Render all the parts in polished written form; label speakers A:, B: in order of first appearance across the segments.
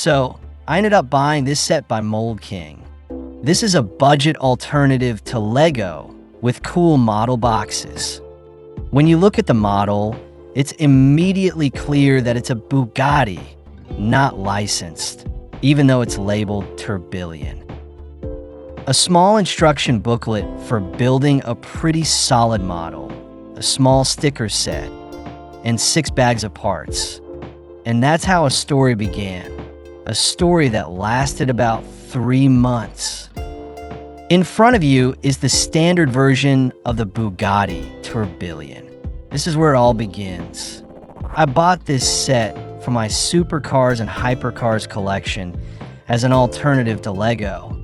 A: So I ended up buying this set by Mould. This is a budget alternative to LEGO with cool model boxes. When you look at the model, it's immediately clear that it's a Bugatti, not licensed, even though it's labeled Tourbillon. A small instruction booklet for building a pretty solid model, a small sticker set, and 6 bags of parts. And that's how a story began. A story that lasted about 3 months. In front of you is the standard version of the Bugatti Tourbillon. This is where it all begins. I bought this set for my supercars and hypercars collection as an alternative to LEGO.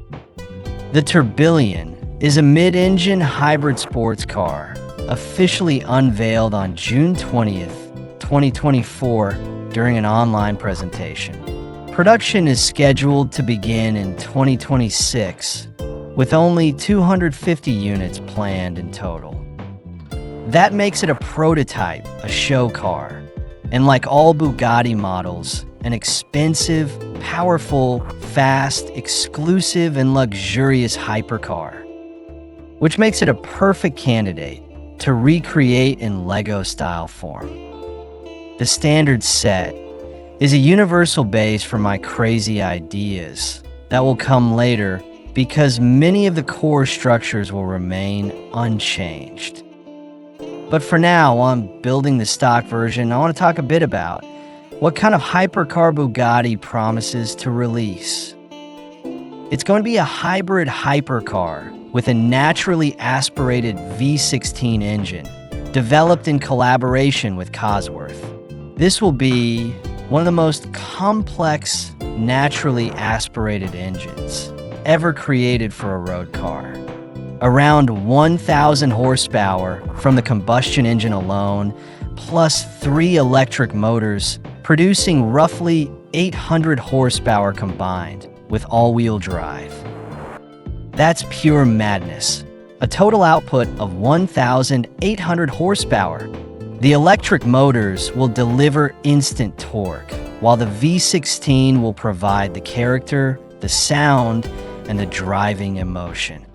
A: The Tourbillon is a mid-engine hybrid sports car, officially unveiled on June 20th, 2024 during an online presentation. Production is scheduled to begin in 2026, with only 250 units planned in total. That makes it a prototype, a show car, and like all Bugatti models, an expensive, powerful, fast, exclusive, and luxurious hypercar, which makes it a perfect candidate to recreate in LEGO-style form. The standard set is a universal base for my crazy ideas that will come later because many of the core structures will remain unchanged. But for now, while I'm building the stock version, I want to talk a bit about what kind of hypercar Bugatti promises to release. It's going to be a hybrid hypercar with a naturally aspirated V16 engine, developed in collaboration with Cosworth. This will be one of the most complex, naturally aspirated engines ever created for a road car. Around 1,000 horsepower from the combustion engine alone, plus 3 electric motors, producing roughly 800 horsepower combined with all-wheel drive. That's pure madness. A total output of 1,800 horsepower. The electric motors will deliver instant torque, while the V16 will provide the character, the sound, and the driving emotion.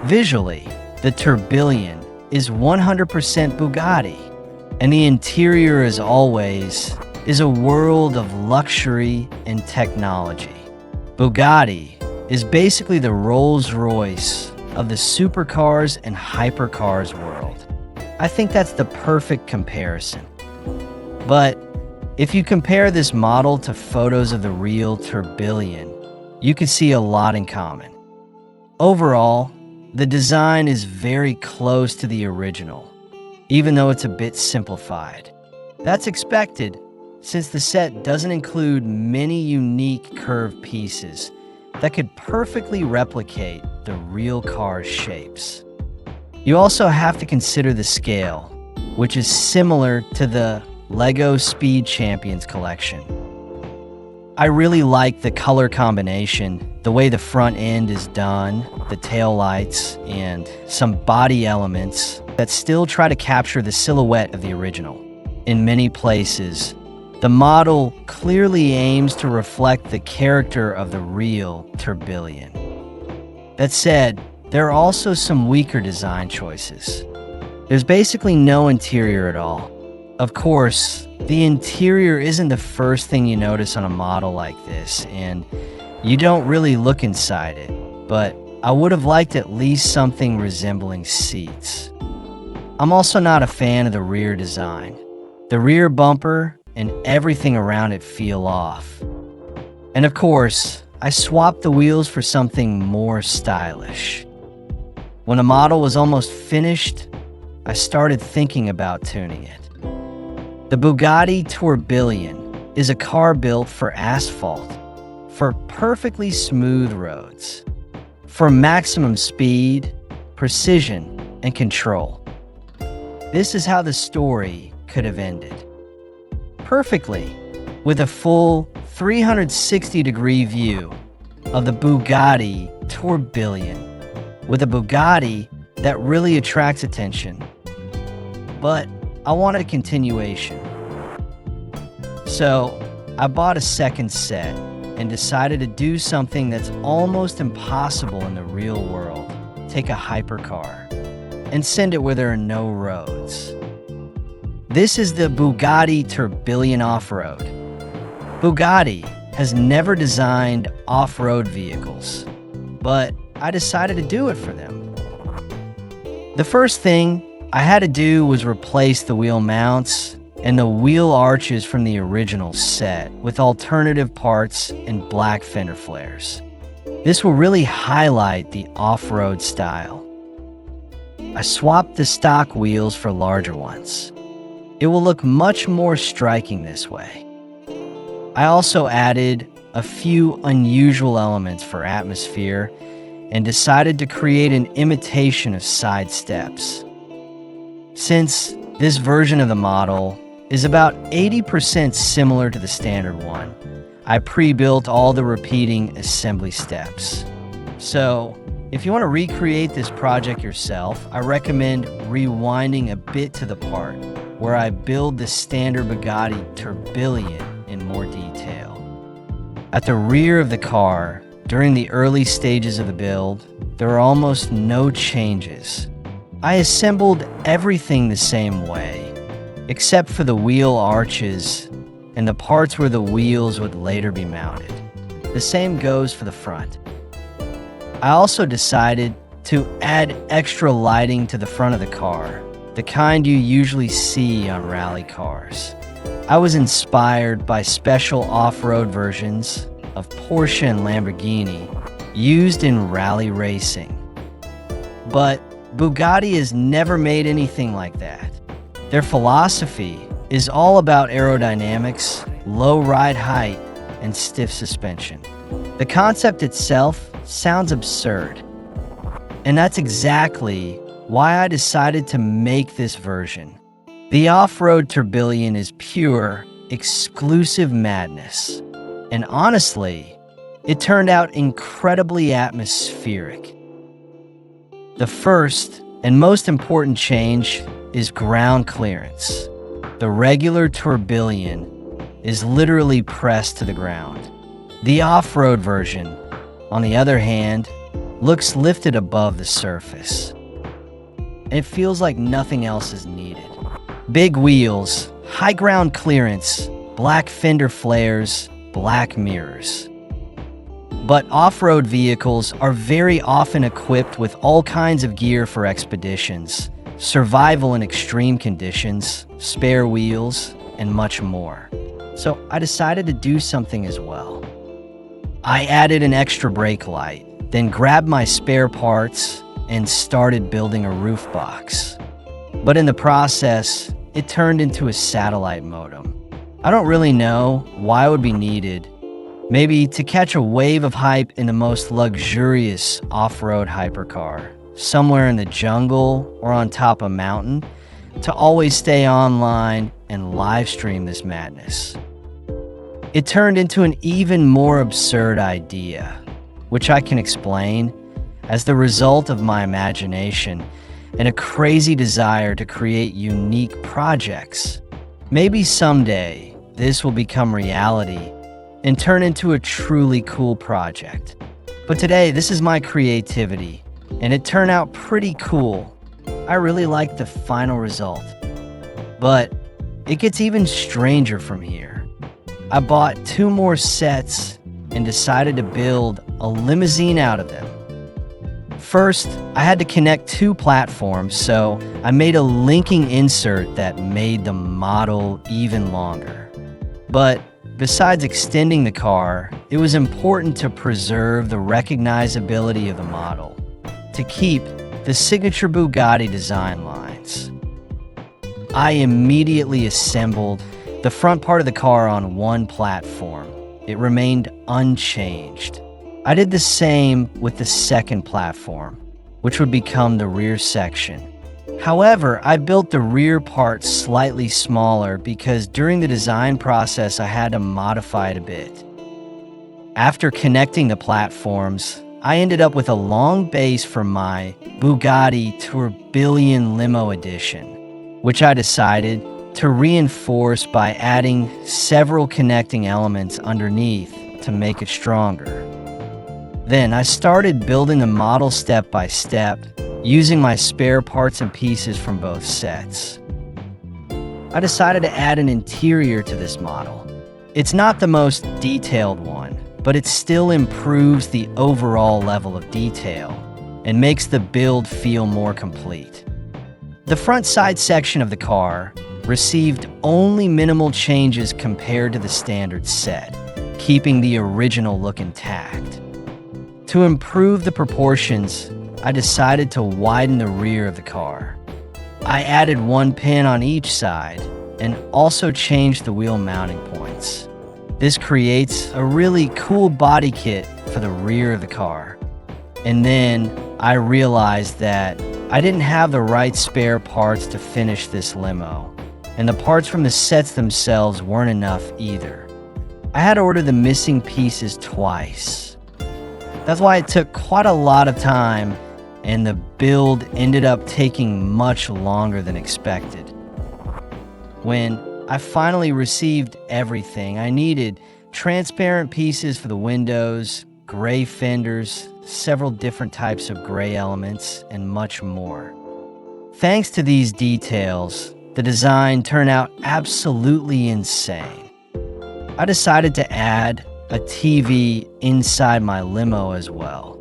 A: Visually, the Tourbillon is 100% Bugatti, and the interior, as always, is a world of luxury and technology. Bugatti is basically the Rolls-Royce of the supercars and hypercars world. I think that's the perfect comparison. But if you compare this model to photos of the real Tourbillon, you can see a lot in common. Overall, the design is very close to the original, even though it's a bit simplified. That's expected, since the set doesn't include many unique curved pieces that could perfectly replicate the real car's shapes. You also have to consider the scale, which is similar to the LEGO Speed Champions collection. I really like the color combination, the way the front end is done, the taillights, and some body elements that still try to capture the silhouette of the original. In many places, the model clearly aims to reflect the character of the real Tourbillon. That said, there are also some weaker design choices. There's basically no interior at all. Of course, the interior isn't the first thing you notice on a model like this, and you don't really look inside it, but I would have liked at least something resembling seats. I'm also not a fan of the rear design. The rear bumper and everything around it feel off. And of course, I swapped the wheels for something more stylish. When a model was almost finished, I started thinking about tuning it. The Bugatti Tourbillon is a car built for asphalt, for perfectly smooth roads, for maximum speed, precision, and control. This is how the story could have ended. Perfectly, with a full 360-degree view of the Bugatti Tourbillon, with a Bugatti that really attracts attention. But I wanted a continuation. So I bought a second set and decided to do something that's almost impossible in the real world. Take a hypercar and send it where there are no roads. This is the Bugatti Tourbillon Off-Road. Bugatti has never designed off-road vehicles, but I decided to do it for them. The first thing I had to do was replace the wheel mounts and the wheel arches from the original set with alternative parts and black fender flares. This will really highlight the off-road style. I swapped the stock wheels for larger ones. It will look much more striking this way. I also added a few unusual elements for atmosphere and decided to create an imitation of side steps. Since this version of the model is about 80% similar to the standard one, I pre-built all the repeating assembly steps. So, if you want to recreate this project yourself, I recommend rewinding a bit to the part where I build the standard Bugatti Tourbillon in more detail. At the rear of the car, during the early stages of the build, there are almost no changes. I assembled everything the same way, except for the wheel arches and the parts where the wheels would later be mounted. The same goes for the front. I also decided to add extra lighting to the front of the car, the kind you usually see on rally cars. I was inspired by special off-road versions of Porsche and Lamborghini used in rally racing. But Bugatti has never made anything like that. Their philosophy is all about aerodynamics, low ride height, and stiff suspension. The concept itself sounds absurd, and that's exactly why I decided to make this version. The off-road Tourbillon is pure, exclusive madness, and honestly, it turned out incredibly atmospheric. The first and most important change is ground clearance. The regular Tourbillon is literally pressed to the ground. The off-road version, on the other hand, looks lifted above the surface. It feels like nothing else is needed. Big wheels, high ground clearance, black fender flares, black mirrors. But off-road vehicles are very often equipped with all kinds of gear for expeditions, survival in extreme conditions, spare wheels, and much more. So I decided to do something as well. I added an extra brake light, then grabbed my spare parts and started building a roof box. But in the process, it turned into a satellite modem. I don't really know why it would be needed. Maybe to catch a wave of hype in the most luxurious off-road hypercar, somewhere in the jungle or on top of a mountain, to always stay online and live stream this madness. It turned into an even more absurd idea, which I can explain as the result of my imagination and a crazy desire to create unique projects. Maybe someday this will become reality and turn into a truly cool project. But today, this is my creativity, and it turned out pretty cool. I really like the final result. But it gets even stranger from here. I bought 2 more sets and decided to build a limousine out of them. First, I had to connect 2 platforms, so I made a linking insert that made the model even longer. But besides extending the car, it was important to preserve the recognizability of the model, to keep the signature Bugatti design lines. I immediately assembled the front part of the car on one platform. It remained unchanged. I did the same with the second platform, which would become the rear section. However, I built the rear part slightly smaller because during the design process I had to modify it a bit. After connecting the platforms, I ended up with a long base for my Bugatti Tourbillon Limo Edition, which I decided to reinforce by adding several connecting elements underneath to make it stronger. Then I started building the model step by step, using my spare parts and pieces from both sets. I decided to add an interior to this model. It's not the most detailed one, but it still improves the overall level of detail and makes the build feel more complete. The front side section of the car received only minimal changes compared to the standard set, keeping the original look intact. To improve the proportions, I decided to widen the rear of the car. I added one pin on each side and also changed the wheel mounting points. This creates a really cool body kit for the rear of the car. And then I realized that I didn't have the right spare parts to finish this limo, and the parts from the sets themselves weren't enough either. I had to order the missing pieces twice. That's why it took quite a lot of time, and the build ended up taking much longer than expected. When I finally received everything I needed, transparent pieces for the windows, gray fenders, several different types of gray elements, and much more. Thanks to these details, the design turned out absolutely insane. I decided to add a TV inside my limo as well.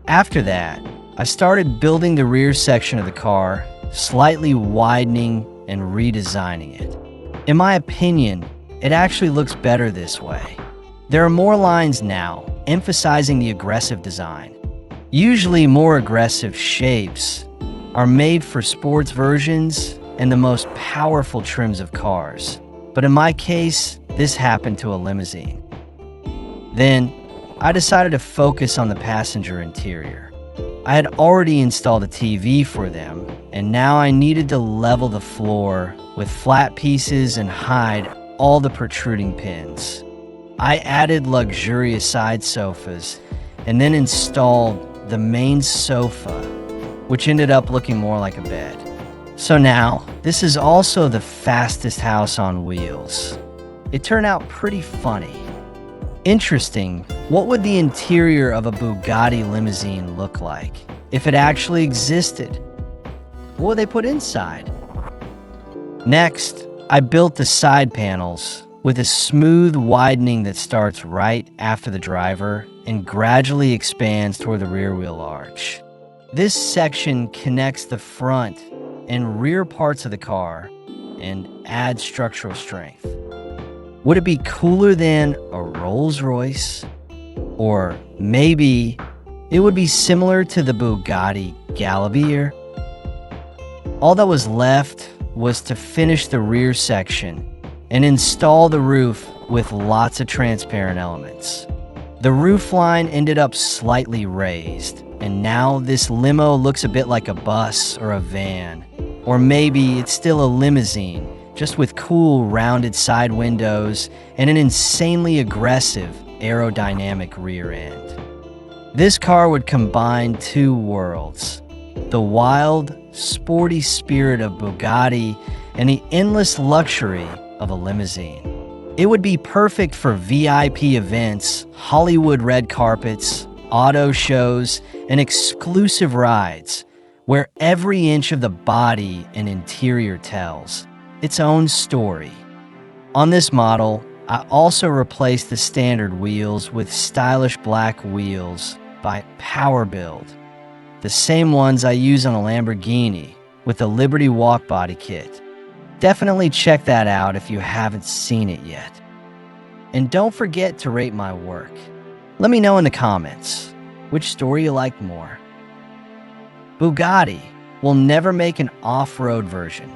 A: After that, I started building the rear section of the car, slightly widening and redesigning it. In my opinion, it actually looks better this way. There are more lines now, emphasizing the aggressive design. Usually more aggressive shapes are made for sports versions and the most powerful trims of cars. But in my case, this happened to a limousine. Then, I decided to focus on the passenger interior. I had already installed a TV for them, and now I needed to level the floor with flat pieces and hide all the protruding pins. I added luxurious side sofas and then installed the main sofa, which ended up looking more like a bed. So now, this is also the fastest house on wheels. It turned out pretty funny. Interesting, what would the interior of a Bugatti limousine look like if it actually existed? What would they put inside? Next, I built the side panels with a smooth widening that starts right after the driver and gradually expands toward the rear wheel arch. This section connects the front and rear parts of the car and adds structural strength. Would it be cooler than a Rolls-Royce? Or maybe it would be similar to the Bugatti Galavier? All that was left was to finish the rear section and install the roof with lots of transparent elements. The roof line ended up slightly raised, and now this limo looks a bit like a bus or a van. Or maybe it's still a limousine, just with cool rounded side windows and an insanely aggressive aerodynamic rear end. This car would combine two worlds: the wild, sporty spirit of Bugatti and the endless luxury of a limousine. It would be perfect for VIP events, Hollywood red carpets, auto shows, and exclusive rides, where every inch of the body and interior tells its own story. On this model, I also replaced the standard wheels with stylish black wheels by Power Build, the same ones I use on a Lamborghini with the Liberty Walk body kit. Definitely check that out if you haven't seen it yet. And don't forget to rate my work. Let me know in the comments which story you like more. Bugatti will never make an off-road version,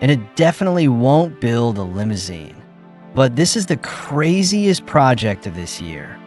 A: and it definitely won't build a limousine. But this is the craziest project of this year.